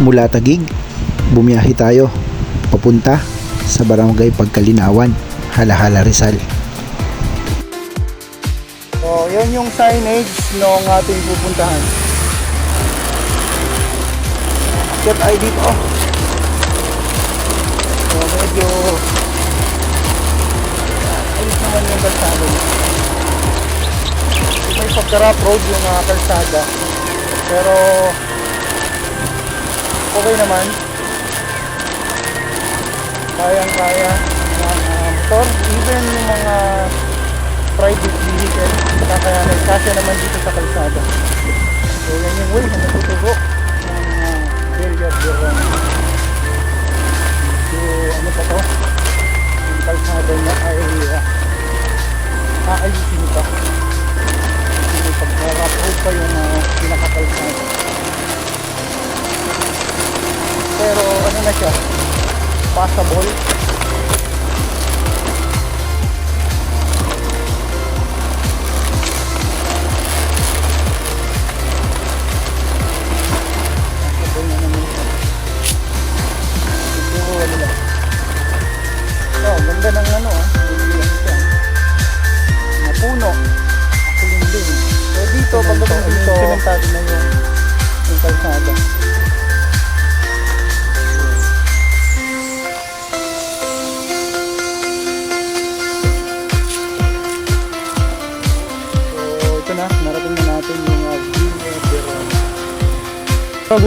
Mula Taguig, bumiyahe tayo papunta sa Barangay Pagkalinawan, Halahala, Rizal. So, yun yung signage ng ating pupuntahan. Get ID po. So, medyo ayos naman yung kalsada. May pagka-rough road yung kalsada. Pero okay naman. Kayang-kaya ng motor. Even yung mga private vehicle, kakayanin. Kasi naman dito sa kalsada. So yan yung way na natuturo ng Delia Biron. So ano pa to? Yung kalsada niya ay aayusin pa. Kasi pag-rough road pa yung pinakakalsada. Pero ano na siya, passable. Passable na naman siya. Siguro ano lang. So, ganda ng ano siya. Mga puno. Kulimbing. So dito, pagdating dito, sementado na yung kalsada. Narating na natin yung Villa Biron. So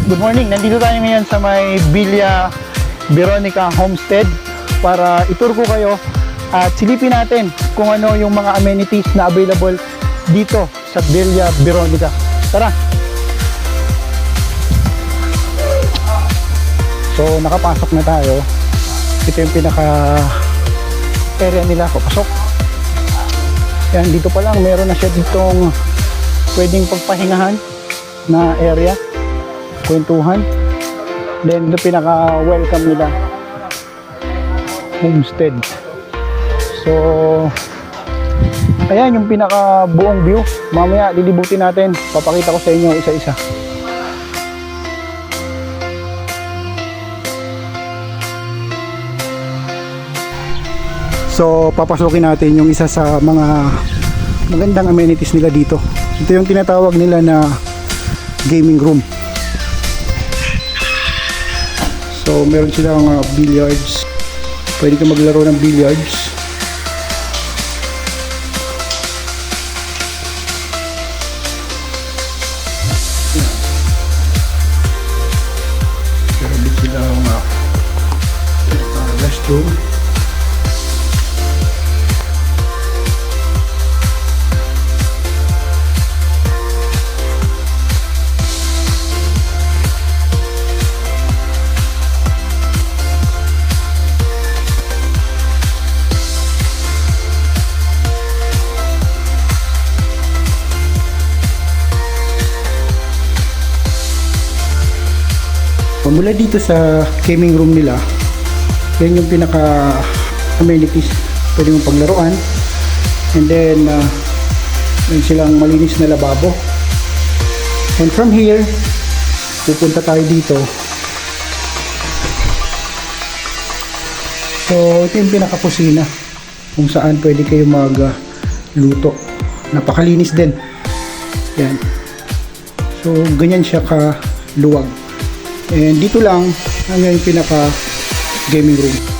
good morning. Nandito tayo ngayon sa may Villa Veronica Homestead para itur ko kayo at silipin natin kung ano yung mga amenities na available dito sa Villa Veronica. Tara! So nakapasok na tayo. Ito yung pinaka area nila. Papasok. Yan, dito pa lang meron na siya ditong pwedeng pagpahingahan na area, kwentuhan. Then ito pinaka welcome nila, homestead. So ayan yung pinaka buong view. Mamaya lilibutin natin, papakita ko sa inyo isa-isa. So papasukin natin yung isa sa mga magandang amenities nila dito. Ito yung tinatawag nila na gaming room. So meron silang billiards. Pwede ka maglaro ng billiards. Meron din silang restroom. Mula dito sa gaming room nila, yan yung pinaka amenities pwede mong paglaruan. And then may silang malinis na lababo. And from here pupunta tayo dito. So ito yung pinaka kusina kung saan pwede kayo magluto. Napakalinis din. Yan. So ganyan siya kaluwag. And dito lang hanggang yung pinaka gaming room.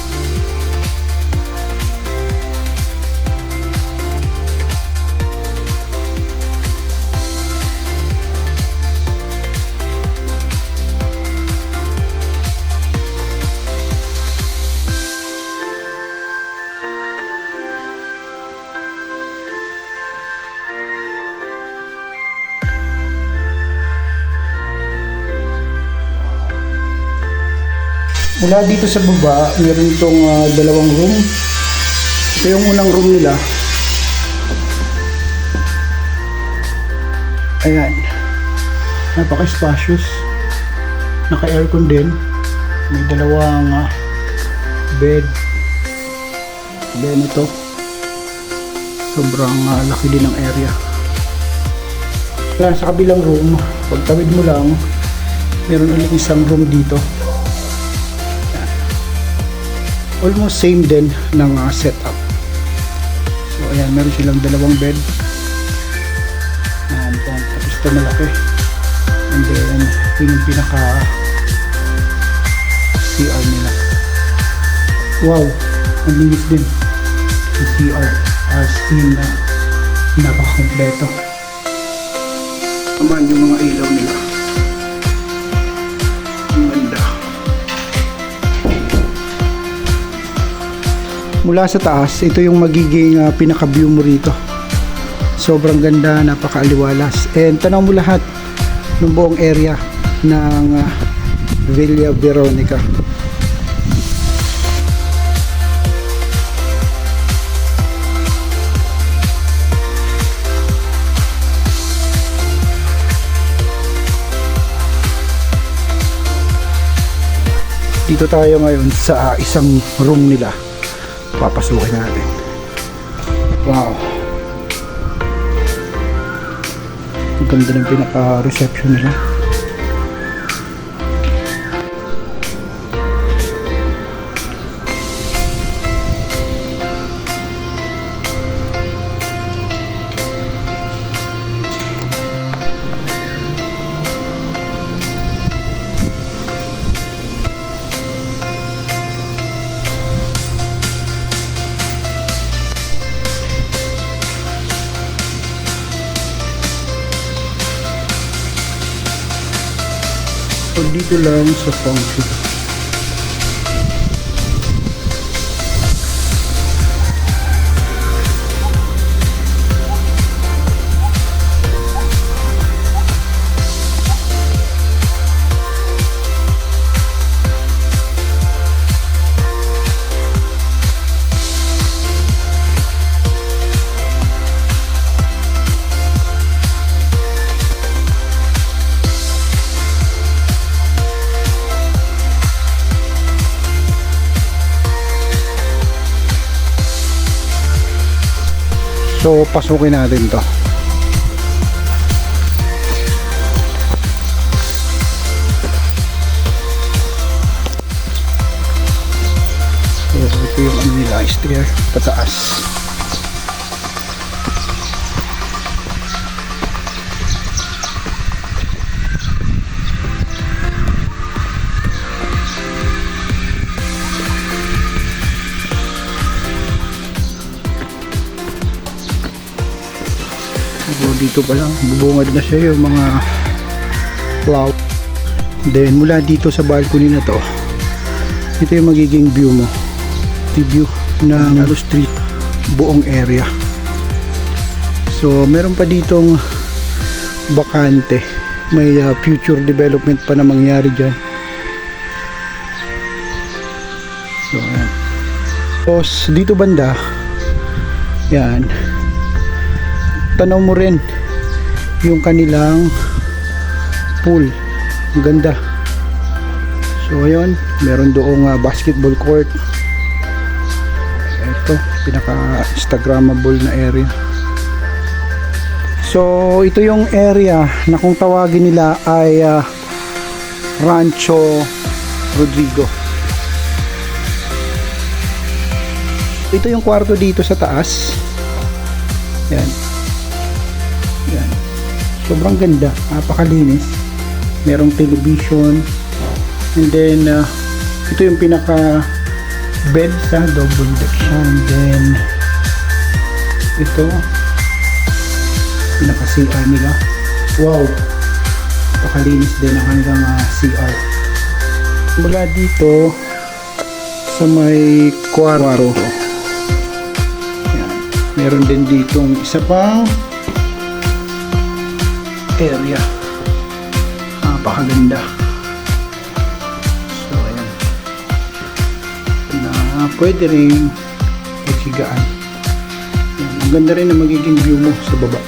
Mula dito sa baba, meron itong dalawang room. Ito yung unang room nila. Ayan. Napaka-spacious. Naka-aircon din. May dalawang bed. Then ito. Sobrang laki din ng area. Sa kabilang room, pagtawid mo lang, Meron ulit isang room dito. Yan. Almost same din ng setup. So ayan, meron silang dalawang bed. Yan, tapos ito malaki. And then yun yung pinaka CR nila. Wow, ang linis din yung CR as in na napakakompleto. Naman yung mga ilaw nila, ang ganda. Mula sa taas, ito yung magiging pinaka view mo rito. Sobrang ganda, napakaaliwalas. And tanaw mo lahat ng buong area ng Villa Veronica. Dito tayo ngayon sa isang room nila. Papasukin natin. Wow. Ang ganda ng pinaka-reception nila. So dito lang sa function. So pasukin natin to. So ito yung ano nila, stair pataas. So dito pa lang bubungad na siya yung mga flower. Then mula dito sa balcony na to, ito yung magiging view mo, the view ng street, buong area. So meron pa ditong bakante, may future development pa na mangyari dyan. So ayan. Tapos dito banda, yan, tanaw mo rin yung kanilang pool. Ang ganda. So ayun, meron doong basketball court. Ito, pinaka instagrammable na area. So ito yung area na kung tawagin nila ay Rancho Rodrigo. Ito yung kwarto dito sa taas. Yan. Yan. Sobrang ganda, napakalinis. Merong television. And then ito yung pinaka bed sa double deck siya. And then ito pinaka CR nila. Wow, napakalinis din ang kanilang CR. Mula dito sa may kwarto, yan, meron din ditong isa pang area. Napakaganda. So ayan, na pwede rin paghigaan. Yan, ang ganda rin na magiging view mo sa baba,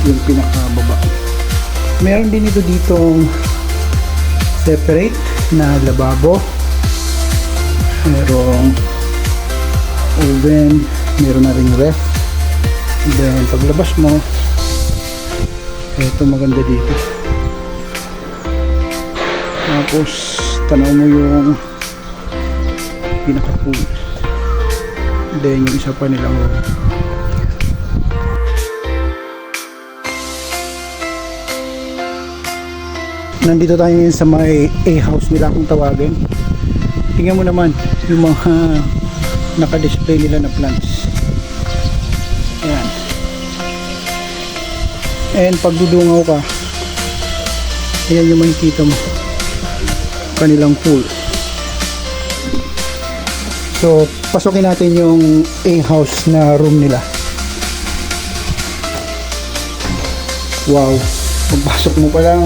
yung pinakababa. Meron din ito ditong separate na lababo, merong oven, meron na ring ref. Then paglabas mo, ito maganda dito, Tapos tanaw mo yung pinaka pool. Then yung isa pa nilang room. Nandito tayo ngayon sa may A-house nila kung tawagin. Tingnan mo naman yung mga naka-display nila na plants. Ayan. And pag dudungaw ka, ayan yung makikita mo. Kanilang pool. So, pasokin natin yung A-house na room nila. Wow. Pagpasok mo pa lang,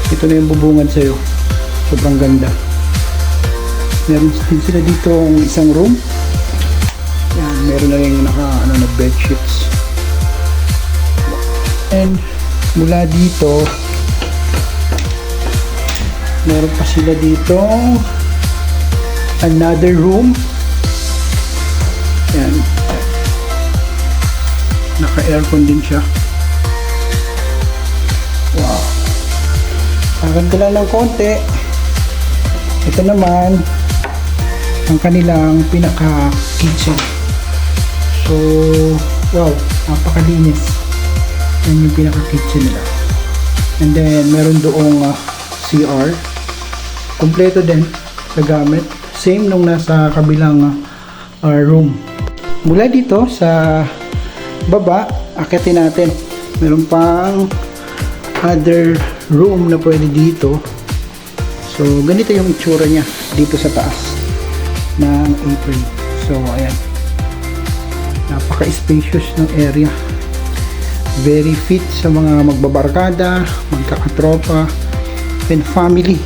ito na yung bubungad sa'yo. Sobrang ganda. Meron din sila dito isang room. Yan, meron na rin na bed sheets. And mula dito, meron pa sila dito another room. Yan. Naka-aircon din siya. Wow. Akan ko lang ng konti. Ito naman ang kanilang pinaka kitchen. So wow, napakalinis. Yan yung pinaka kitchen nila. And then meron doong CR. Kompleto din sa gamit. Same nung nasa kabilang room. Mula dito sa baba, akitin natin. Meron pang other room na pwede dito. So ganito yung itsura niya dito sa taas ng apron. So ayan, napaka-spacious ng area, very fit sa mga magbabarkada, magkakatropa and family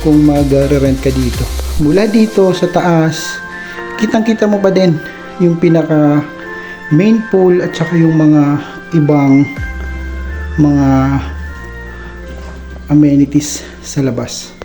kung mag-rent ka dito. Mula dito sa taas, kitang-kita mo pa din yung pinaka main pool at saka yung mga ibang mga amenities sa labas.